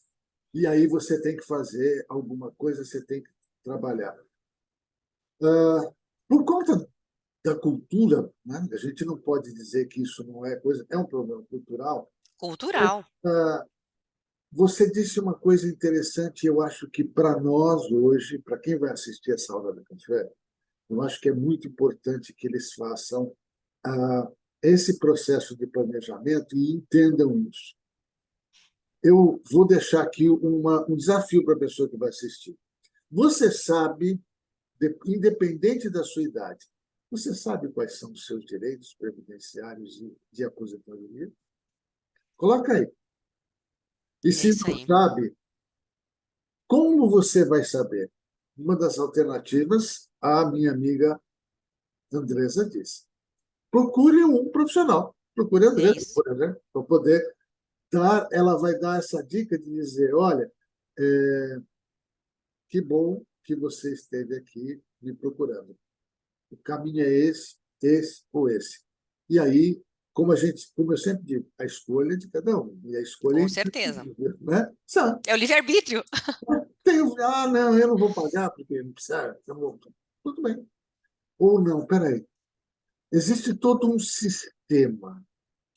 Speaker 1: E aí você tem que fazer alguma coisa, você tem que trabalhar. Por conta da cultura, né? A gente não pode dizer que isso não é coisa, é um problema cultural.
Speaker 2: Cultural.
Speaker 1: Você disse uma coisa interessante, eu acho que para nós hoje, para quem vai assistir essa aula da café, eu acho que é muito importante que eles façam esse processo de planejamento e entendam isso. Eu vou deixar aqui um desafio para a pessoa que vai assistir. Você sabe, independente da sua idade, você sabe quais são os seus direitos previdenciários e de aposentadoria? Coloca aí. E
Speaker 2: É
Speaker 1: se
Speaker 2: isso
Speaker 1: não
Speaker 2: aí.
Speaker 1: sabe, como você vai saber? Uma das alternativas, a minha amiga Andresa disse. Procure um profissional. Procure a
Speaker 2: É
Speaker 1: Andresa,
Speaker 2: isso.
Speaker 1: por exemplo, para poder dar. Ela vai dar essa dica de dizer: olha, que bom que você esteve aqui me procurando. O caminho é esse ou esse. E aí, como eu sempre digo, a escolha é de cada um. E a escolha é
Speaker 2: Com certeza.
Speaker 1: indiscutível, né? Sabe?
Speaker 2: É o livre-arbítrio.
Speaker 1: Não, eu não vou pagar porque não precisa. Tudo bem. Ou não, peraí. Existe todo um sistema,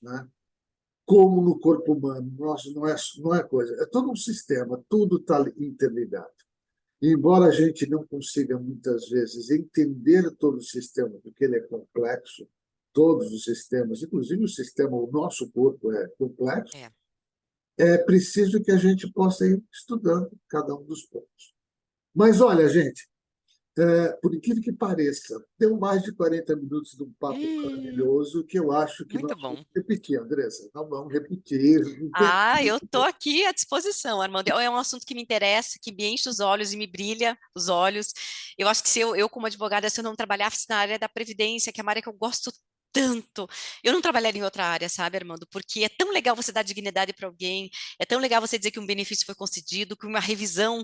Speaker 1: né? Como no corpo humano, nosso não é coisa, é todo um sistema, tudo está interligado. E embora a gente não consiga muitas vezes entender todo o sistema, porque ele é complexo, todos os sistemas, inclusive o nosso corpo é complexo,
Speaker 2: É.
Speaker 1: é preciso que a gente possa ir estudando cada um dos pontos. Mas olha, gente, por incrível que pareça, deu mais de 40 minutos de um papo
Speaker 2: Hum,
Speaker 1: maravilhoso que eu acho que nós
Speaker 2: muito
Speaker 1: vamos
Speaker 2: bom.
Speaker 1: repetir, Andressa. Nós vamos repetir.
Speaker 2: Ah, eu tô aqui à disposição, Armando. É um assunto que me interessa, que me enche os olhos e me brilha os olhos. Eu acho que se eu como advogada, se eu não trabalhasse na área da previdência, que é uma área que eu gosto tanto, eu não trabalharia em outra área, sabe, Armando? Porque é tão legal você dar dignidade para alguém, é tão legal você dizer que um benefício foi concedido, que uma revisão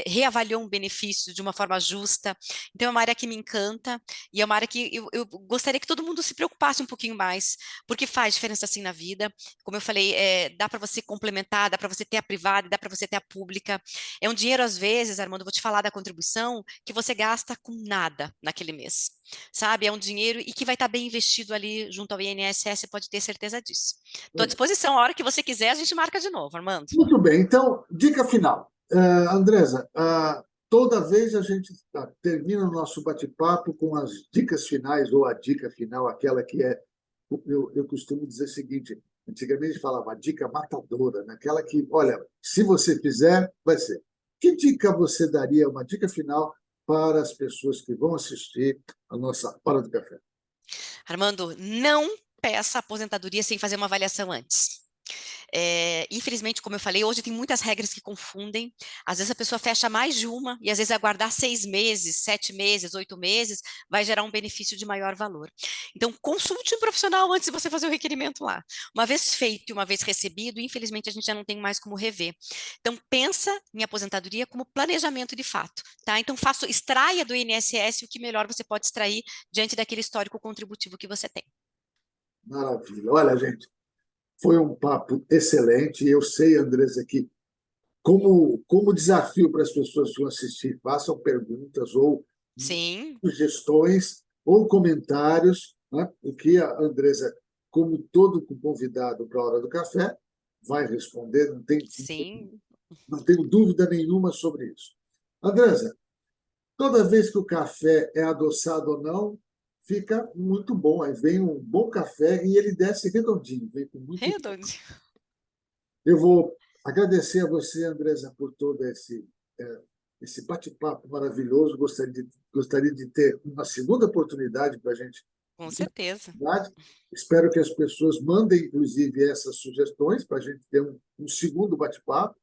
Speaker 2: reavaliou um benefício de uma forma justa. Então, é uma área que me encanta e é uma área que eu gostaria que todo mundo se preocupasse um pouquinho mais, porque faz diferença assim na vida. Como eu falei, dá para você complementar, dá para você ter a privada, dá para você ter a pública. É um dinheiro, às vezes, Armando, vou te falar da contribuição, que você gasta com nada naquele mês, sabe? É um dinheiro e que vai estar bem investido ali junto ao INSS, pode ter certeza disso. Estou à disposição, a hora que você quiser, a gente marca de novo, Armando.
Speaker 1: Muito bem, então, dica final. Andresa, toda vez a gente termina o nosso bate-papo com as dicas finais, ou a dica final, aquela que é. Eu costumo dizer o seguinte: antigamente falava a dica matadora, né? Aquela que, olha, se você fizer, vai ser. Que dica você daria, uma dica final, para as pessoas que vão assistir a nossa Hora do Café?
Speaker 2: Armando, não peça aposentadoria sem fazer uma avaliação antes. Infelizmente, como eu falei, hoje tem muitas regras que confundem. Às vezes a pessoa fecha mais de uma, e às vezes aguardar 6 meses, 7 meses, 8 meses, vai gerar um benefício de maior valor. Então, consulte um profissional antes de você fazer o requerimento lá. Uma vez feito e uma vez recebido, infelizmente a gente já não tem mais como rever. Então, pensa em aposentadoria como planejamento de fato, tá? Então, extraia do INSS o que melhor você pode extrair diante daquele histórico contributivo que você tem.
Speaker 1: Maravilha. Olha, gente, foi um papo excelente. Eu sei, Andresa, que como desafio para as pessoas que vão assistir, façam perguntas ou
Speaker 2: Sim,
Speaker 1: sugestões ou comentários, né? O que a Andresa, como todo convidado para a Hora do Café, vai responder,
Speaker 2: sim.
Speaker 1: não tenho dúvida nenhuma sobre isso. Andresa, toda vez que o café é adoçado ou não, fica muito bom. Aí vem um bom café e ele desce redondinho, vem com muito.
Speaker 2: Redondinho.
Speaker 1: Eu vou agradecer a você, Andresa, por todo esse bate-papo maravilhoso. Gostaria de ter uma segunda oportunidade para a gente.
Speaker 2: Com certeza.
Speaker 1: Espero que as pessoas mandem, inclusive, essas sugestões para a gente ter um segundo bate-papo.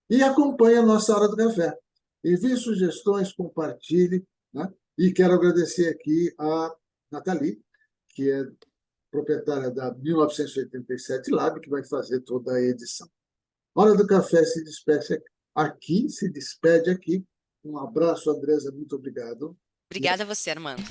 Speaker 1: E acompanhe a nossa Hora do Café. Envie sugestões, compartilhe. Né? E quero agradecer aqui a Nathalie, que é proprietária da 1987 Lab, que vai fazer toda a edição. Hora do Café se despede aqui. Um abraço, Andresa, muito obrigado.
Speaker 2: Obrigada a você, Armando.